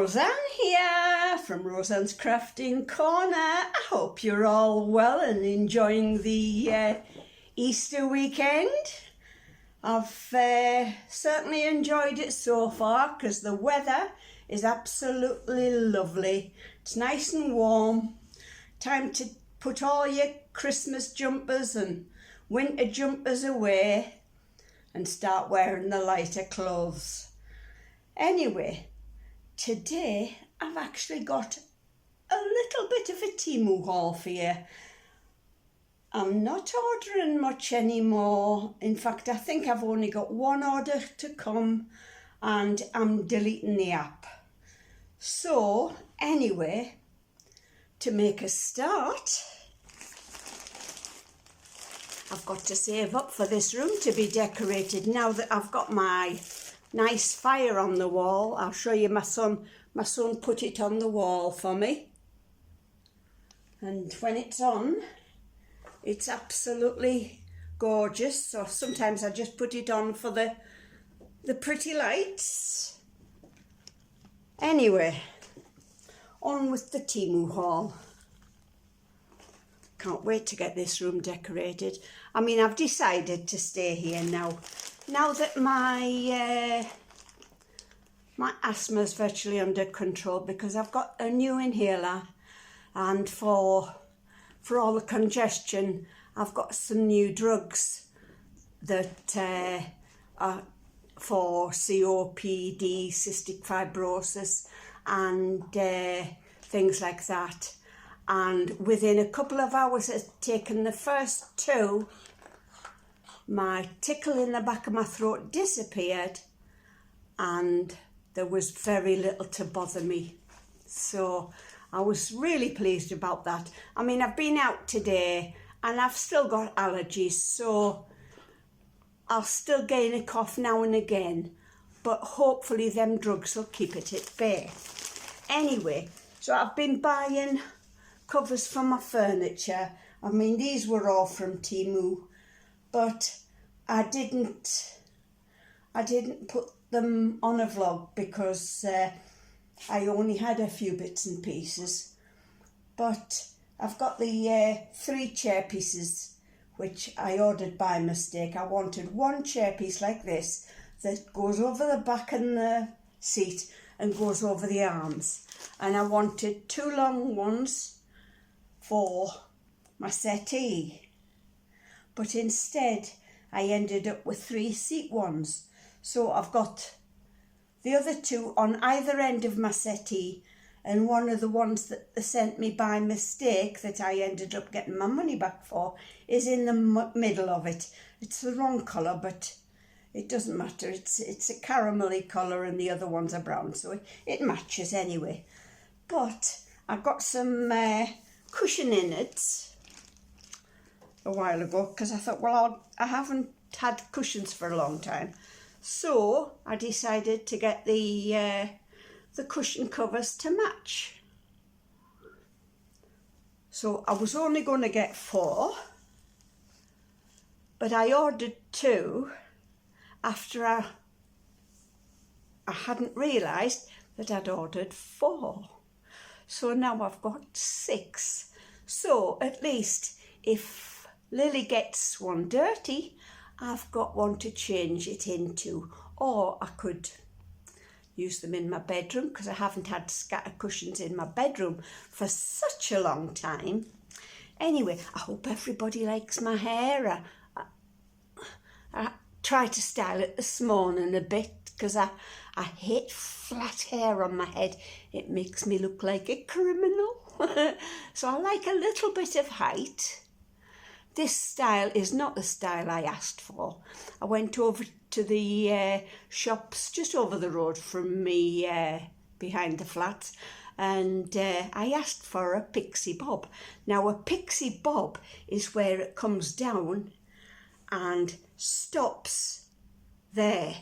Roseanne here from Roseanne's Crafting Corner. I hope you're all well and enjoying the Easter weekend. I've certainly enjoyed it so far because the weather is absolutely lovely. It's nice and warm. Time to put all your Christmas jumpers and winter jumpers away and start wearing the lighter clothes. Anyway, today I've actually got a little bit of a temu haul for you. I'm not ordering much anymore. In fact, I think I've only got one order to come and I'm deleting the app. So anyway, to make a start, I've got to save up for this room to be decorated. Now that I've got my nice fire on the wall, I'll show you my son. My son put it on the wall for me. And when it's on, it's absolutely gorgeous. So sometimes I just put it on for the pretty lights. Anyway, on with the temu haul. Can't wait to get this room decorated. I mean, I've decided to stay here now. Now that my asthma's virtually under control, because I've got a new inhaler, and for all the congestion, I've got some new drugs that are for COPD, cystic fibrosis, and things like that. And within a couple of hours of taking the first two, my tickle in the back of my throat disappeared and there was very little to bother me. So I was really pleased about that. I mean, I've been out today and I've still got allergies, so I'll still gain a cough now and again, but hopefully them drugs will keep it at bay. Anyway, so I've been buying covers for my furniture. I mean, these were all from Temu, but I didn't put them on a vlog because I only had a few bits and pieces. But I've got the 3 chair pieces which I ordered by mistake. I wanted one chair piece like this that goes over the back and the seat and goes over the arms, and I wanted 2 long ones for my settee, but instead I ended up with 3 seat ones. So I've got the other 2 on either end of my settee, and one of the ones that they sent me by mistake that I ended up getting my money back for is in the middle of it. It's the wrong colour, but it doesn't matter. It's a caramelly colour and the other ones are brown, so it matches anyway. But I got some cushion innards a while ago because I thought, well, I haven't had cushions for a long time, so I decided to get the cushion covers to match. So I was only going to get 4, but I ordered 2 after I hadn't realised that I'd ordered 4. So now I've got 6. So at least if Lily gets one dirty, I've got one to change it into. Or I could use them in my bedroom because I haven't had scatter cushions in my bedroom for such a long time. Anyway, I hope everybody likes my hair. I tried to style it this morning a bit because I hate flat hair on my head. It makes me look like a criminal. So I like a little bit of height. This style is not the style I asked for. I went over to the shops just over the road from me, behind the flats, and I asked for a pixie bob. Now a pixie bob is where it comes down and stops there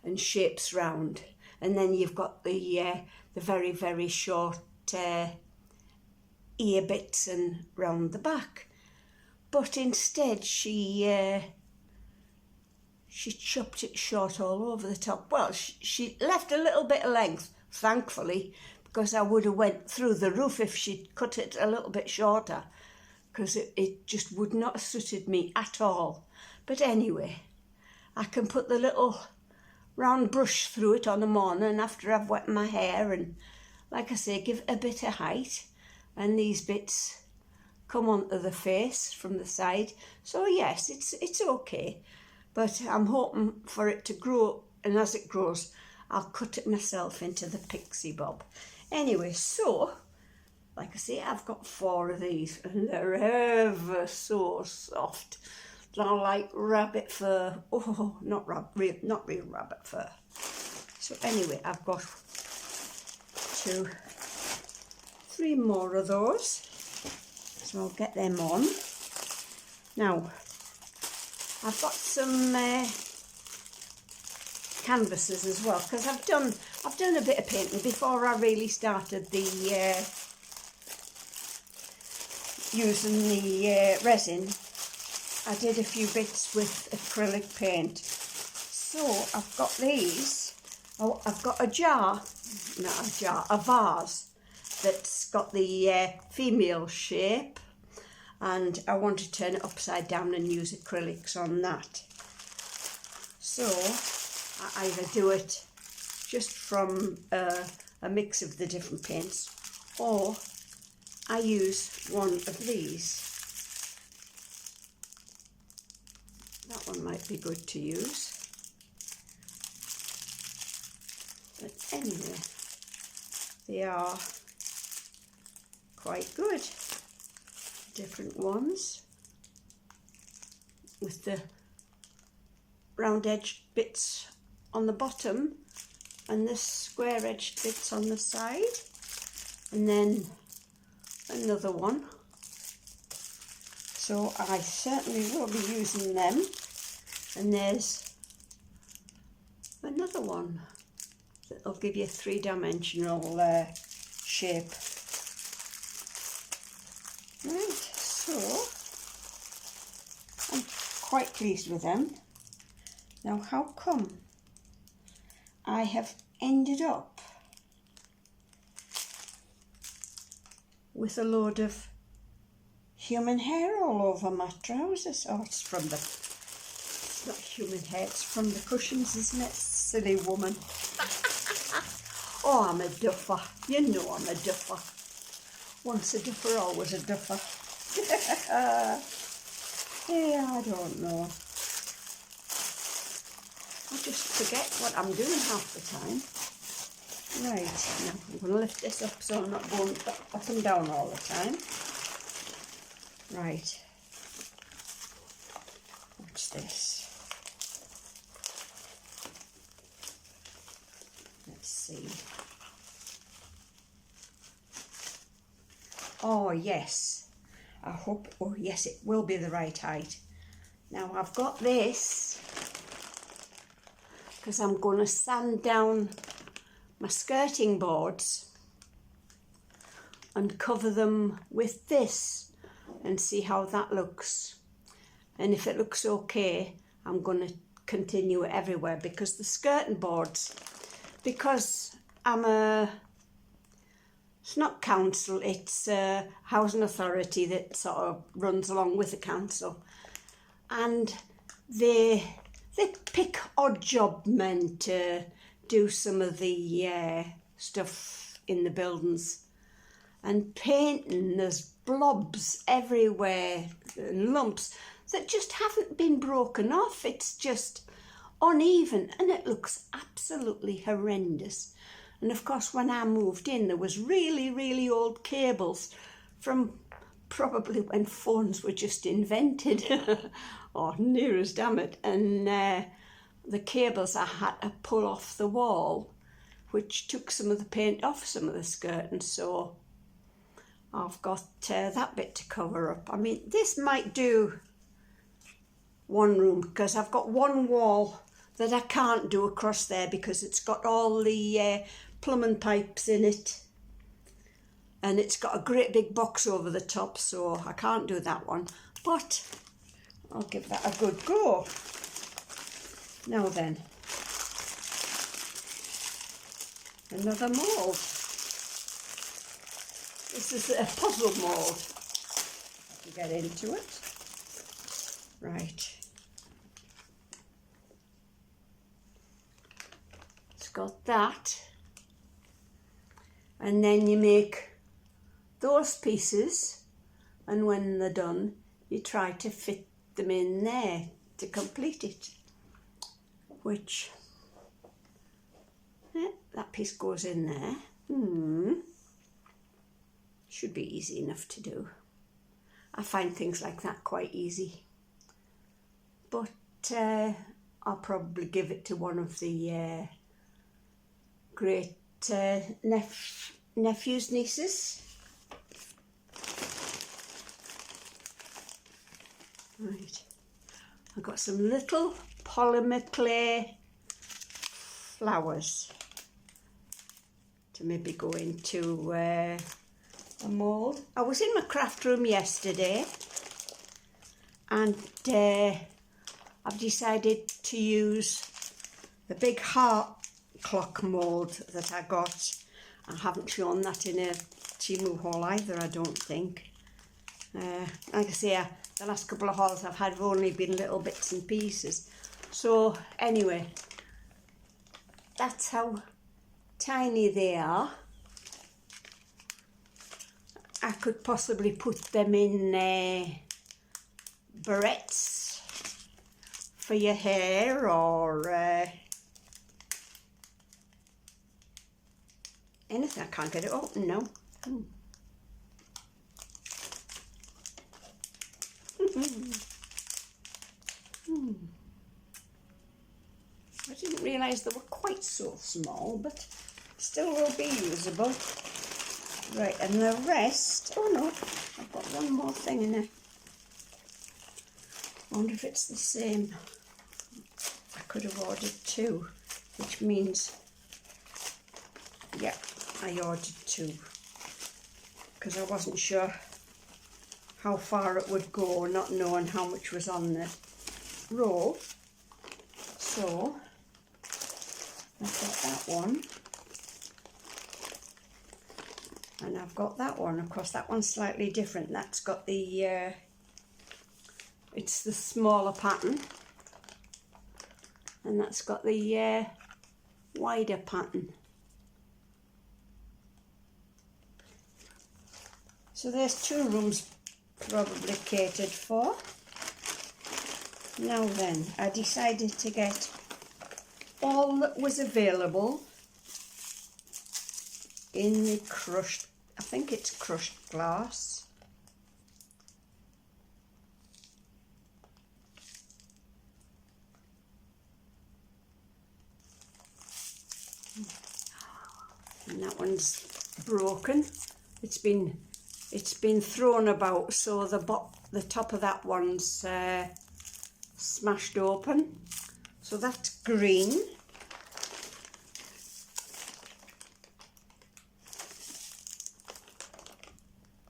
and shapes round, and then you've got the very, very short ear bits and round the back. But instead she chopped it short all over the top. Well, she left a little bit of length thankfully, because I would have went through the roof if she'd cut it a little bit shorter, because it just would not have suited me at all. But anyway, I can put the little round brush through it on the morning after I've wet my hair, and like I say, give it a bit of height, and these bits come onto the face from the side. So yes, it's okay, but I'm hoping for it to grow, and as it grows I'll cut it myself into the pixie bob. Anyway, so like I say, I've got 4 of these, and they're ever so soft. They're like rabbit fur. Oh, not real rabbit fur. So anyway, I've got 2, 3 more of those. So I'll get them on. Now, I've got some canvases as well, because I've done a bit of painting before I really started the using the resin. I did a few bits with acrylic paint. So I've got these. Oh, I've got a vase that's got the female shape, and I want to turn it upside down and use acrylics on that. So I either do it just from a mix of the different paints, or I use one of these. That one might be good to use. But anyway, they are quite good. Different ones with the round edged bits on the bottom and the square edged bits on the side, and then another one. So I certainly will be using them. And there's another one that'll give you a 3-dimensional shape. Right, so I'm quite pleased with them. Now, how come I have ended up with a load of human hair all over my trousers? Oh, it's from the... It's not human hair, it's from the cushions, isn't it? Silly woman. Oh, I'm a duffer. You know I'm a duffer. Once a duffer, always a duffer. Yeah, I don't know. I just forget what I'm doing half the time. Right, now I'm going to lift this up so I'm not going up and down all the time. Right. What's this? Let's see. Oh, yes. I hope, oh yes, it will be the right height. Now I've got this because I'm going to sand down my skirting boards and cover them with this and see how that looks. And if it looks okay, I'm going to continue it everywhere, because the skirting boards, because it's not council, it's a housing authority that sort of runs along with the council, and they pick odd job men to do some of the stuff in the buildings, and painting, there's blobs everywhere and lumps that just haven't been broken off. It's just uneven and it looks absolutely horrendous. And of course, when I moved in, there was really old cables from probably when phones were just invented, or near as damn it. And the cables I had to pull off the wall, which took some of the paint off some of the skirting. So I've got that bit to cover up. I mean, this might do one room, because I've got one wall that I can't do across there because it's got all the plumbing pipes in it, and it's got a great big box over the top, so I can't do that one, but I'll give that a good go. Now then, Another mould. This is a puzzle mould. Get into it. Right. It's got that. And then you make those pieces, and when they're done, you try to fit them in there to complete it. Which, that piece goes in there. Should be easy enough to do. I find things like that quite easy. But I'll probably give it to one of the great nephews, nieces. Right. I've got some little polymer clay flowers to maybe go into a mould. I was in my craft room yesterday, and I've decided to use the big heart clock mould that I got. I haven't shown that in a temu haul either, I don't think. Like I say, the last couple of hauls I've had have only been little bits and pieces. So anyway, that's how tiny they are. I could possibly put them in barrettes for your hair, or anything. I can't get it open now. I didn't realise they were quite so small, but still will be usable. Right, and the rest, oh no, I've got one more thing in it. I wonder if it's the same. I could have ordered two, which means, yeah, I ordered two, because I wasn't sure how far it would go, not knowing how much was on the roll. So I've got that one, and I've got that one. Of course, that one's slightly different. That's got the it's the smaller pattern, and that's got the wider pattern. So there's two rooms probably catered for. Now then, I decided to get all that was available in the crushed, I think it's crushed glass. And that one's broken. It's been thrown about, so the top of that one's smashed open. So that's green.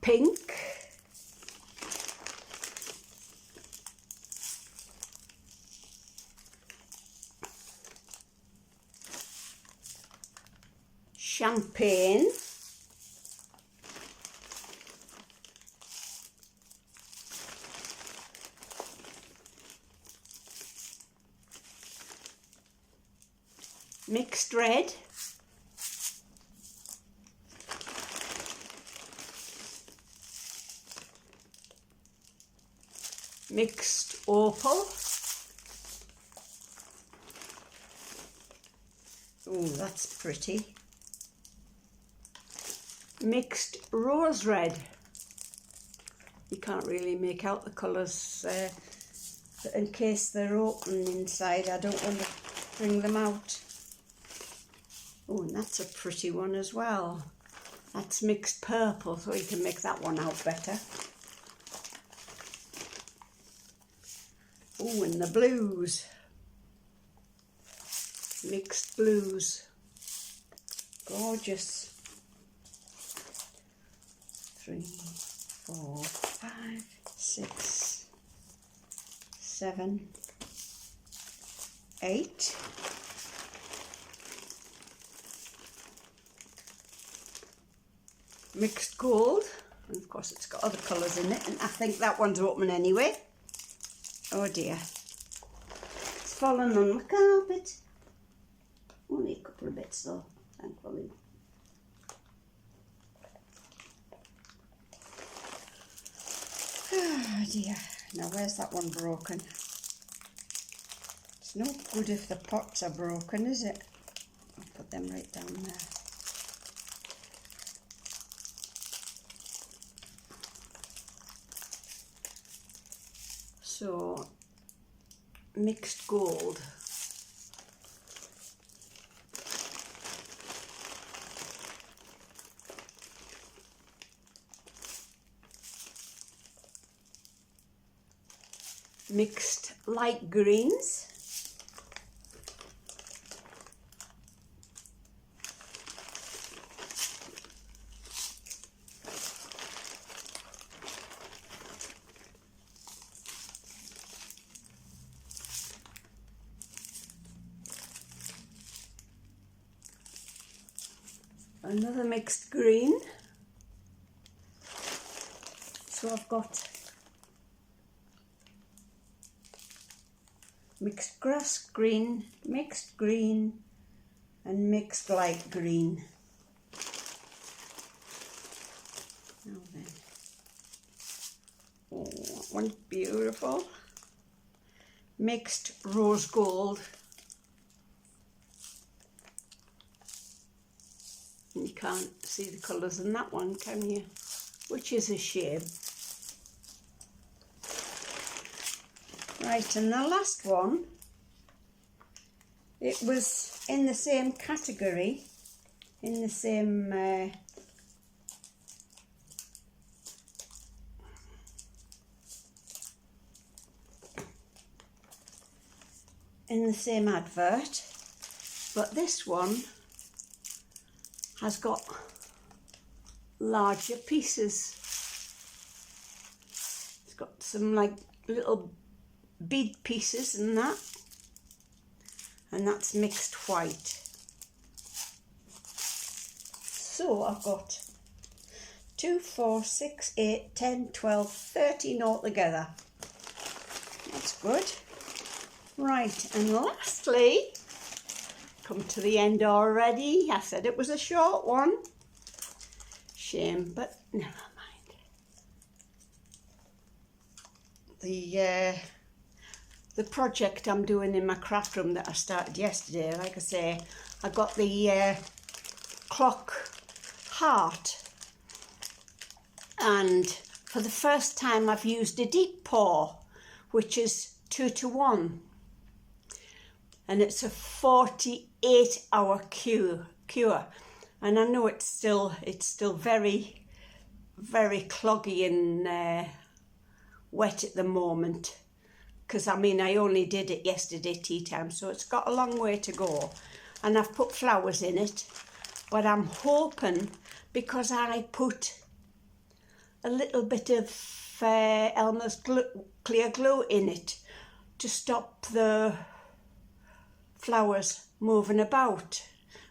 Pink. Champagne. Mixed red. Mixed opal. Oh, that's pretty. Mixed rose red. You can't really make out the colours in case they're open inside. I don't want to bring them out. Oh, and that's a pretty one as well. That's mixed purple, so you can make that one out better. Oh, and the blues. Mixed blues. Gorgeous. 3, 4, 5, 6, 7, 8. mixed gold, and of course it's got other colours in it, and I think that one's open anyway. Oh dear, it's fallen on the carpet. Only a couple of bits though, thankfully. Oh dear, now where's that one broken? It's no good if the pots are broken, is it? I'll put them right down there. So, mixed gold. Mixed light greens. Another mixed green. So I've got mixed grass green, mixed green and mixed light green. Now then, oh, that one's beautiful. Mixed rose gold. And you can't see the colours in that one, can you? Which is a shame. Right, and the last one, it was in the same category, in the same advert, but this one has got larger pieces. It's got some like little bead pieces and that's mixed white. So I've got 2, 4, 6, 8, 10, 12, 13 altogether. That's good. Right, and lastly, come to the end already. I said it was a short one. Shame, but never mind. The project I'm doing in my craft room that I started yesterday, like I say, I got the clock heart, and for the first time I've used a deep pour, which is 2-to-1, and it's a 48-hour cure. And I know it's still very, very cloggy and wet at the moment, because I mean I only did it yesterday tea time, so it's got a long way to go, and I've put flowers in it, but I'm hoping, because I put a little bit of Elmer's clear glue in it to stop the flowers moving about,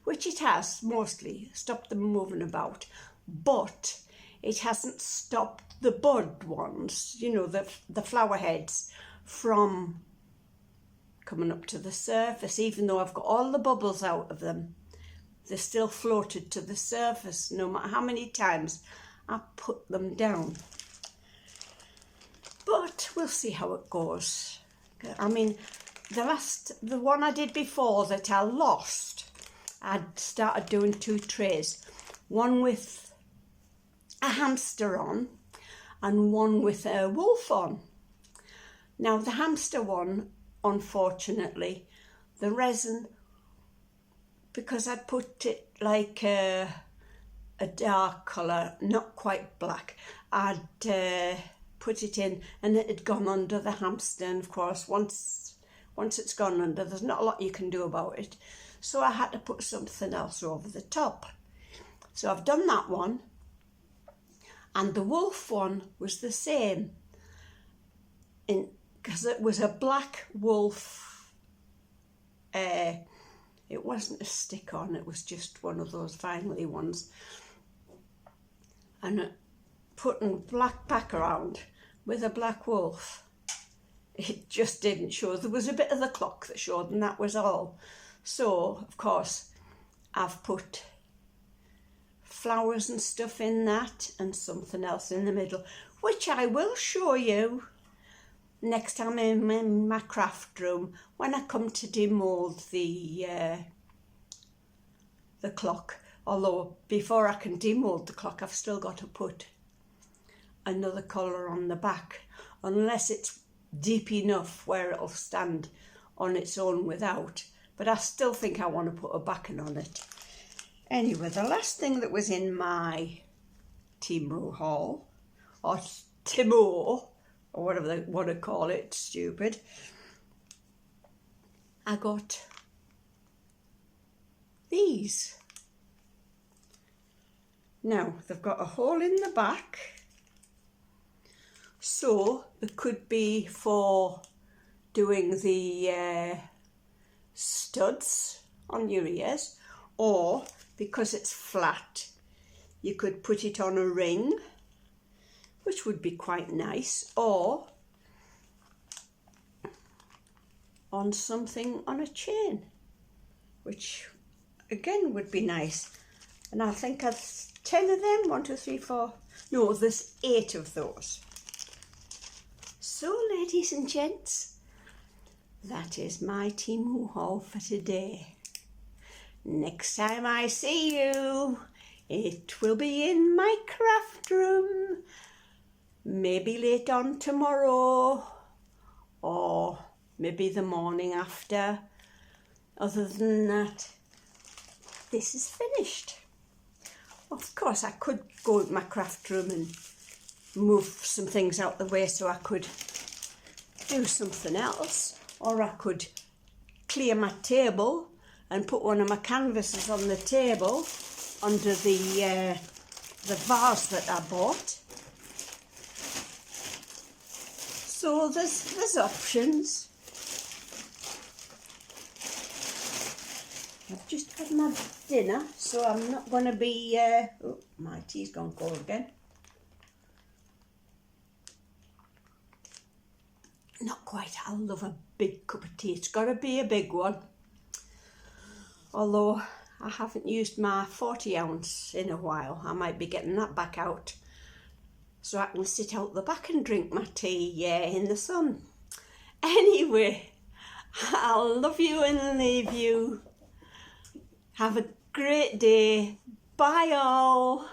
which it has mostly stopped them moving about, but it hasn't stopped the bud ones, you know, the flower heads, from coming up to the surface. Even though I've got all the bubbles out of them, they're still floated to the surface no matter how many times I put them down. But we'll see how it goes. I mean, the one I did before that I lost, I'd started doing 2 trays, one with a hamster on and one with a wolf on. Now the hamster one, unfortunately, the resin, because I'd put it like a dark colour, not quite black, I'd put it in and it had gone under the hamster, and of course once it's gone under, there's not a lot you can do about it, so I had to put something else over the top. So I've done that one, and the wolf one was the same, because it was a black wolf. It wasn't a stick-on, it was just one of those vinyl-y ones. and putting black back around with a black wolf, it just didn't show. There was a bit of the clock that showed, and that was all. So, of course, I've put flowers and stuff in that and something else in the middle, which I will show you next time I'm in my craft room when I come to demould the clock. Although before I can demould the clock, I've still got to put another colour on the back, unless it's deep enough where it'll stand on its own without. But I still think I want to put a backing on it. Anyway, the last thing that was in my temu haul, or temu, or whatever they want to call it, stupid, I got these. Now, they've got a hole in the back, so it could be for doing the studs on your ears, or because it's flat, you could put it on a ring, which would be quite nice, or on something on a chain, which again would be nice. And I think I've 10 of them, 1, 2, 3, 4, no, there's 8 of those. So, ladies and gents, that is my temu haul for today. Next time I see you, it will be in my craft room, maybe late on tomorrow, or maybe the morning after. Other than that, this is finished. Of course, I could go to my craft room and move some things out the way so I could do something else, or I could clear my table and put one of my canvases on the table under the vase that I bought. So there's options. I've just had my dinner, so I'm not going to be... oh, my tea's gone cold again. Not quite. I love a big cup of tea. It's got to be a big one. Although I haven't used my 40 ounce in a while. I might be getting that back out, so I can sit out the back and drink my tea, yeah, in the sun. Anyway, I'll love you and leave you. Have a great day. Bye all.